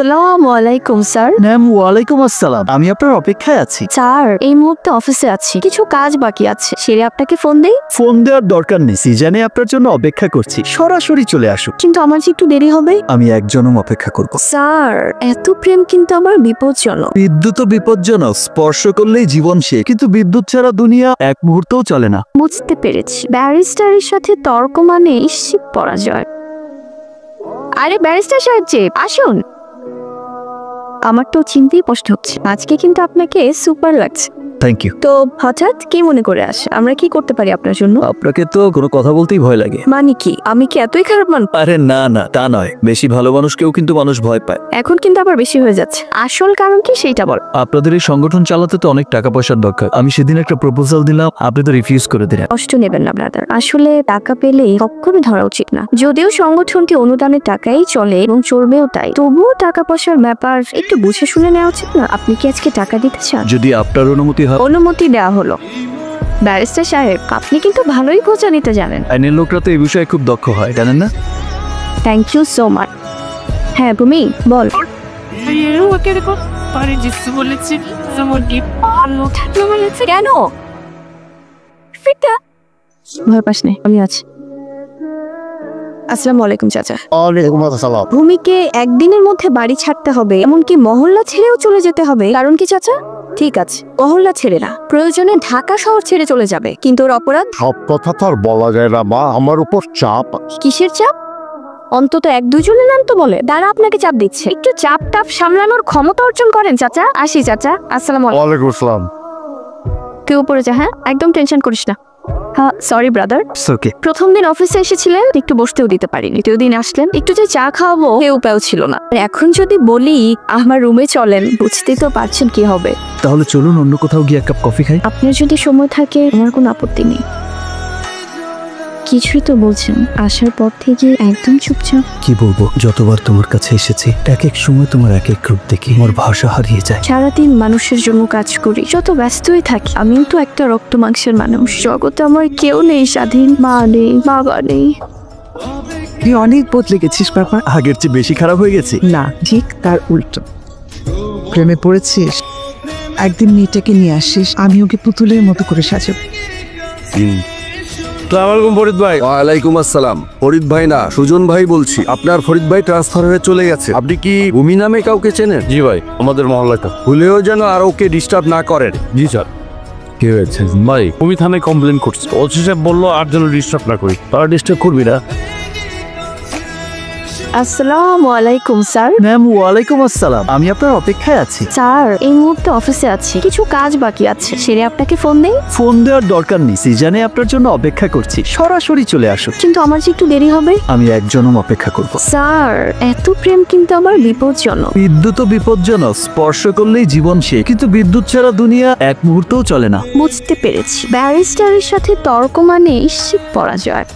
আসসালামু আলাইকুম sir. Ma'am ওয়ালাইকুম আসসালাম, আমি আপনার অপেক্ষায় আছি। স্যার এই মুহূর্তে অফিসে আছি, কিছু কাজ বাকি আছে, সেরে আপনাকে ফোন দেই। ফোন দেওয়ার দরকার নেই, সিজনে আপনার জন্য অপেক্ষা করছি, সরাসরি চলে আসুন। কিন্তু আমার যে একটু দেরি হবে। আমি একজনও অপেক্ষা করব। স্যার এত প্রেম কিন্তু আমার বিপজ্জনক। বিদ্যুৎ বিপজ্জনক, স্পর্শ করলেই জীবন শেষ, কিন্তু বিদ্যুৎ ছাড়া দুনিয়া এক মুহূর্তও চলে না। বুঝতে পেরেছি, ব্যারিস্টারের সাথে তর্ক মানে নিশ্চিত পরাজয়। আরে ব্যারিস্টার সাহেব যে আসুন। আমার তো চিনতেই কষ্ট হচ্ছে, আজকে কিন্তু আপনাকে সুপার লাগছে। Thank you. তো হঠাৎ কি মনে করে আসে, আমরা কি করতে পারি আপনার জন্য? আপনাকে তো কোনো কথা বলতেই ভয় লাগে। মানে কি, আমি কি এতই খারাপ মানুষ? আরে না না, তা নয়, বেশি ভালো মানুষকেও কিন্তু মানুষ ভয় পায়। এখন কিন্তু আবার বেশি হয়ে যাচ্ছে, আসল কারণ কি সেইটা বল। আপনাদের এই সংগঠন চালাতে তো অনেক টাকা পয়সার দরকার। আমি সেদিন একটা প্রপোজাল দিলাম, আপনি তো রিফিউজ করে দিলেন। কষ্ট নেবেন না ব্রাদার, আসলে টাকা পেলেই কখনো ধরা উচিত না। যদিও সংগঠনটি অনুদানের টাকাই চলে এবং চলবেও তাই, তবুও টাকা পয়সার ব্যাপার একটু বুঝে শুনে নেওয়া উচিত না? আপনি কি আজকে টাকা দিতে চান? যদি আপনার অনুমতি হয়। অনুমতি দেওয়া হলো। ব্যারিস্টার সাহেব আপনি কিন্তু ভালোই খোঁজা নিতে জানেন। আইনের লোকরা তো এই বিষয়ে খুব দক্ষ হয়, জানেন না? Thank you so much. হ্যাঁ ভূমি বল। কেন? ভয় পাস নেই, আমি আছি। আসসালামু আলাইকুম চাচা। ওয়ালাইকুম আসসালাম। ভূমিকে একদিনের মধ্যে বাড়ি ছাড়তে হবে, এমনকি মহল্লা ছেড়েও চলে যেতে হবে। কারণ কি চাচা? ঠিক আছে, মহল্লা ছেড়ে না, প্রয়োজনে ঢাকা শহর ছেড়ে চলে যাবে, কিন্তু ওর অপরাধ? সব কথা তো আর বলা যায় না মা, আমার উপর চাপ আছে। কিসের চাপ? অন্তত এক দুজনের নাম তো বলে। দ্বারা আপনাকে চাপ দিচ্ছে, একটু চাপ টাপ সামলানোর ক্ষমতা অর্জন করেন চাচা। আসি চাচা, আসসালামু আলাইকুম। ওয়ালাইকুম আসসালাম। তুই উপরে যা, হ্যাঁ একদম টেনশন করিস না। হ্যাঁ সরি ব্রাদার। ওকে। প্রথম দিন অফিসে এসেছিলেন, একটু বসতেও দিতে পারিনি। দ্বিতীয় দিন আসলেন, একটু যে চা খাওয়াবো সে উপায় ছিল না। আর এখন যদি বলি আমার রুমে চলেন, বুঝতেই তো পারছেন কি হবে। তাহলে চলুন অন্য কোথাও গিয়ে এক কাপ কফি খাই। আপনার যদি সময় থাকে আমার কোনো আপত্তি নেই। কিছুই তো বলছেন, আসার পর থেকে একদম চুপচাপ। কি বলবো, যতবার তোমার কাছে এসেছি এক এক সময় তোমার এক এক রূপ দেখি আমার ভাষা হারিয়ে যায়। সারাদিন মানুষের জন্য কাজ করি, যত ব্যস্তই থাকি, আমিও তো একটা রক্ত মাংসের মানুষ। জগতে আমার কেউ নেই স্বাধীন, মা নেই, বাবা নেই। তুই অনেক বদলে গেছিস বাবা। আগের চেয়ে বেশি খারাপ হয়ে গেছি? না, ঠিক তার উল্টো। প্রেমে পড়েছিস, একদিন মেয়েটাকে নিয়ে আসিস, আমি ওকে পুতুলের মতো করে সাজাবো। আসসালামু ফরিদ ভাই। ওয়ালাইকুম আসসালাম। ফরিদ ভাই না, সুজন ভাই বলছি। আপনার ফরিদ ভাই ট্রান্সফার হয়ে চলে গেছে। আপনি কি ভূমি নামে কাউকে চেনেন? জি ভাই, আমাদের মহল্লাটা। ভুলেও যেন আর ওকে ডিস্টার্ব না করেন। জি স্যার। কি হয়েছে ভাই ভূমি থানায় কমপ্লেন করছে, ওসি সাহেব বললো আর যেন ডিস্টার্ব না করি। তারা ডিস্টার্ব করবি না। আসসালামু আলাইকুম স্যার। ম্যাম ওয়ালাইকুম আসসালাম, আমি আপনার অপেক্ষায় আছি। স্যার এই মুহূর্তে অফিসে আছি, কিছু কাজ বাকি আছে, সেরে আপনাকে ফোন দেই। ফোন দেওয়ার দরকার নেই, সিজনে আপনার জন্য অপেক্ষা করছি, সরাসরি চলে আসুন। কিন্তু আমার যে একটু দেরি হবে। আমি একজনও অপেক্ষা করব। স্যার এত প্রেম কিন্তু আমার বিপজ্জনক। বিদ্যুৎ বিপজ্জনক, স্পর্শ করলেই জীবন শেষ, কিন্তু বিদ্যুৎ ছাড়া দুনিয়া এক মুহূর্তও চলে না। বুঝতে পেরেছি, ব্যারিস্টারের সাথে তর্ক মানে নিশ্চিত পরাজয়।